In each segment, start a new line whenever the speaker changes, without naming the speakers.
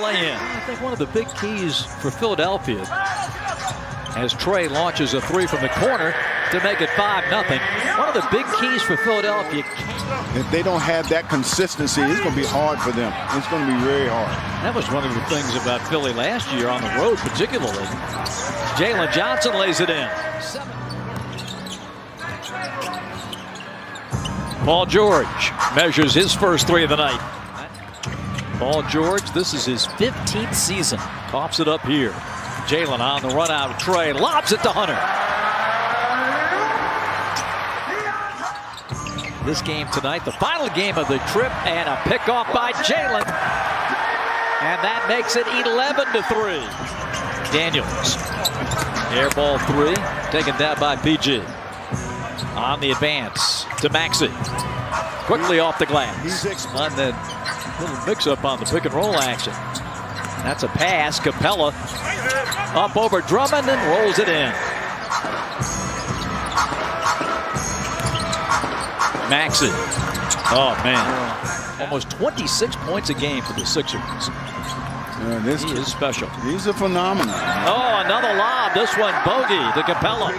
Lay-in. I think one of the big keys for Philadelphia as Trey launches a three from the corner to make it 5-0. One of the big keys for Philadelphia.
If they don't have that consistency, it's going to be hard for them. It's going to be very hard.
That was one of the things about Philly last year on the road, particularly. Jalen Johnson lays it in. Paul George measures his first three of the night. Paul George, this is his 15th season. Coughs it up here. Jalen on the run out of Trey. Lobs it to Hunter. This game tonight, the final game of the trip, and a pickoff by Jalen. And that makes it 11-3. Daniels. Air ball three. Taken down by PG. On the advance to Maxey. Quickly off the glass. On the little mix-up on the pick and roll action. That's a pass. Capella up over Drummond and rolls it in. Maxey. Oh, man. Almost 26 points a game for the Sixers. He is special.
He's a phenomenon.
Oh, another lob. This one, bogey to Capella.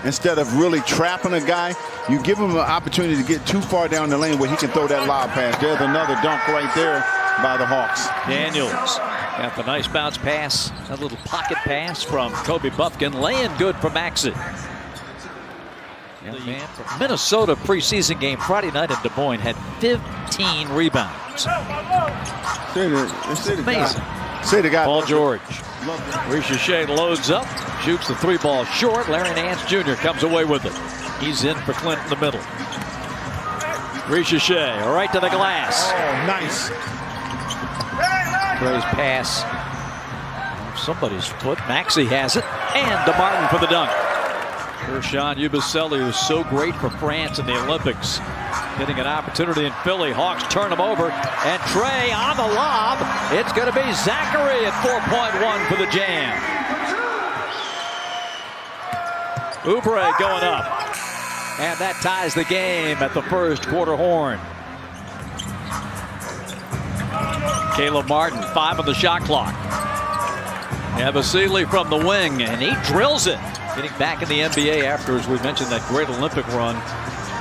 Instead of really trapping a guy, you give him an opportunity to get too far down the lane where he can throw that lob pass. There's another dunk right there by the Hawks.
Daniels got the nice bounce pass, a little pocket pass from Kobe Buffkin. Laying good for Maxey. The Minnesota preseason game Friday night in Des Moines had 15 rebounds.
It's
amazing.
Say the guy.
Paul George. Ricochet loads up, shoots the three ball short. Larry Nance Jr. comes away with it. He's in for Clint in the middle. Ricochet right to the glass.
Oh, nice.
Trey's pass. Somebody's foot. Maxey has it. And DeMartin for the dunk. Ersan Yabusele, who's so great for France in the Olympics, getting an opportunity in Philly. Hawks turn him over, and Trey on the lob. It's going to be Zachary at 4.1 for the jam. Oubre going up, and that ties the game at the first quarter horn. Caleb Martin, 5 on the shot clock. Yabusele from the wing, and he drills it. Getting back in the NBA after, as we mentioned, that great Olympic run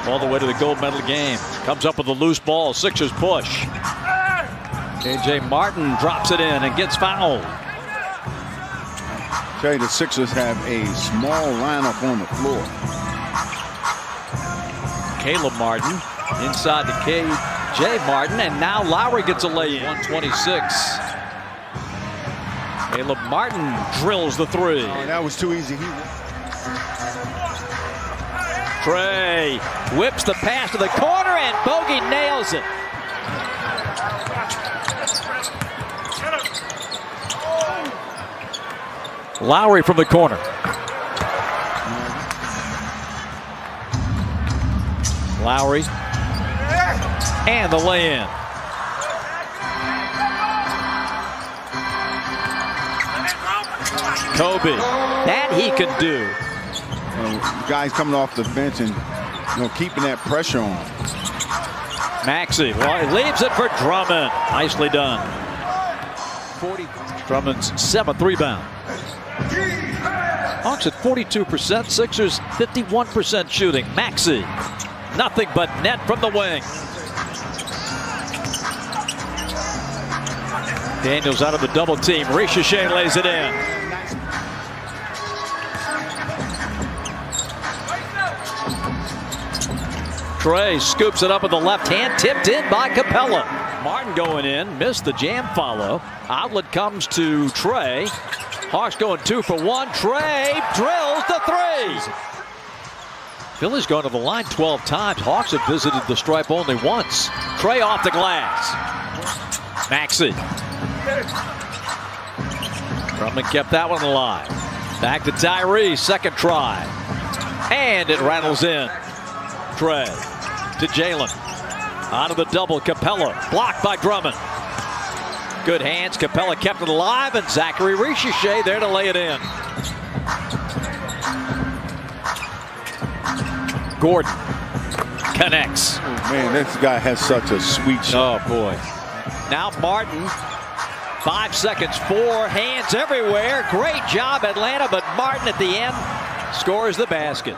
all the way to the gold medal game. Comes up with a loose ball. Sixers push. KJ Martin drops it in and gets fouled.
Tell you, the Sixers have a small lineup on the floor.
Caleb Martin inside to KJ Martin, and now Lowry gets a lay-in. 126. Caleb Martin drills the three.
Oh, that was too easy.
Trey whips the pass to the corner, and Bogey nails it. Lowry from the corner. Lowry. And the lay-in. Kobe. That he can do.
Guys coming off the bench and keeping that pressure on.
Maxey leaves it for Drummond. Nicely done. 40. Drummond's 7th rebound. Hawks at 42%. Sixers 51% shooting. Maxey. Nothing but net from the wing. Daniels out of the double team. Ricochet lays it in. Trey scoops it up with the left hand, tipped in by Capella. Martin going in, missed the jam follow. Outlet comes to Trey. Hawks going 2 for 1. Trey drills the three. Philly's gone to the line 12 times. Hawks have visited the stripe only once. Trey off the glass. Maxey. Drummond kept that one alive. Back to Tyree, second try. And it rattles in. Trey to Jalen. Out of the double, Capella. Blocked by Drummond. Good hands. Capella kept it alive, and Zachary Ricochet there to lay it in. Gordon connects.
Man, this guy has such a sweet shot.
Oh, boy. Now Martin 5 seconds, 4 hands everywhere. Great job, Atlanta, but Martin at the end scores the basket.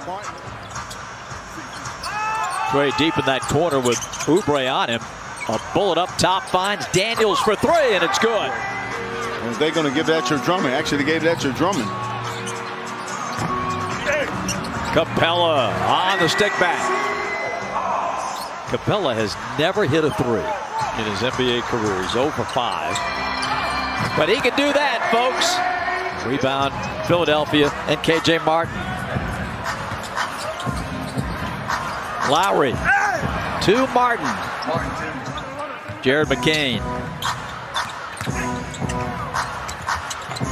Trey deep in that corner with Oubre on him. A bullet up top finds Daniels for 3, and it's good.
Well, they're going to give that to Drummond. Actually, they gave that to Drummond.
Capella on the stick back. Capella has never hit a 3 in his NBA career. He's 0 for 5. But he can do that, folks. Rebound, Philadelphia, and K.J. Martin. Lowry to Martin. Jared McCain.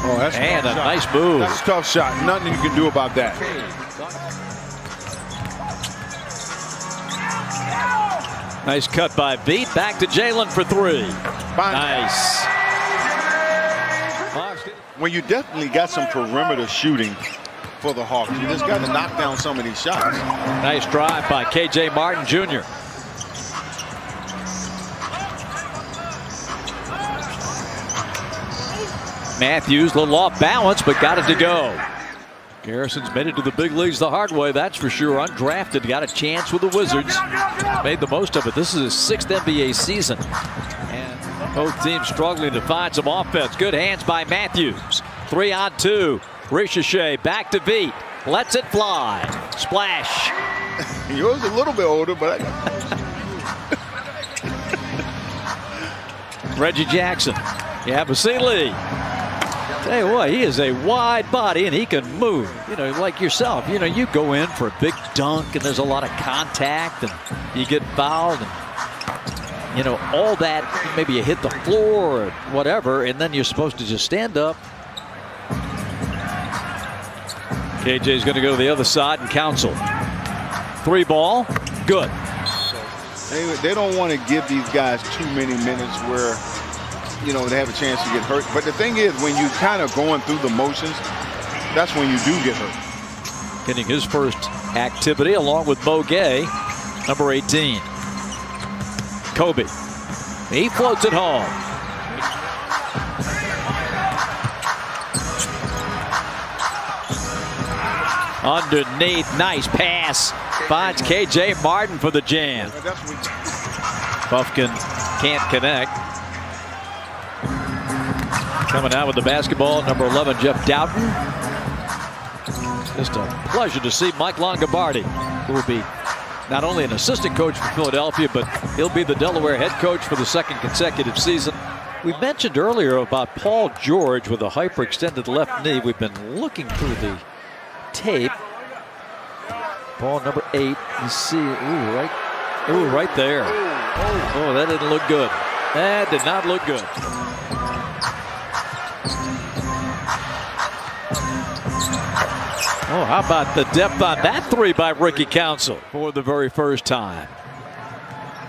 Oh, that's
and a nice move.
That's a tough shot. Nothing you can do about that.
Nice cut by Veet. Back to Jalen for 3. Nice.
When you definitely got some perimeter shooting for the Hawks, you just got to knock down some of these shots.
Nice drive by K.J. Martin Jr. Matthews, a little off balance, but got it to go. Garrison's made it to the big leagues the hard way, that's for sure. Undrafted, got a chance with the Wizards. Made the most of it. This is his 6th NBA season. And both teams struggling to find some offense. Good hands by Matthews. 3-on-2. Ricochet back to Veet. Lets it fly. Splash.
Yours a little bit older, but
Reggie Jackson. Yeah, Vasily. Tell you what, he is a wide body and he can move. You know, like yourself, you know, you go in for a big dunk and there's a lot of contact and you get fouled and, you know, all that. Maybe you hit the floor or whatever, and then you're supposed to just stand up. KJ's going to go to the other side and counsel. 3 ball, good.
They don't want to give these guys too many minutes where, you know, they have a chance to get hurt. But the thing is, when you kind of going through the motions, that's when you do get hurt.
Getting his first activity along with Mo Gay, number 18. Kobe. He floats it home. Underneath, nice pass. Finds K.J. Martin for the jam. Buffkin can't connect. Coming out with the basketball, number 11, Jeff Doughton. Just a pleasure to see Mike Longobardi, who will be not only an assistant coach for Philadelphia, but he'll be the Delaware head coach for the 2nd consecutive season. We mentioned earlier about Paul George with a hyperextended left knee. We've been looking through the tape. Ball number 8. You see, right there. Oh, that didn't look good. That did not look good. Oh, how about the depth on that 3 by Ricky Council for the very first time.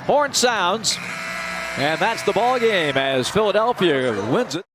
Horn sounds, and that's the ball game as Philadelphia wins it.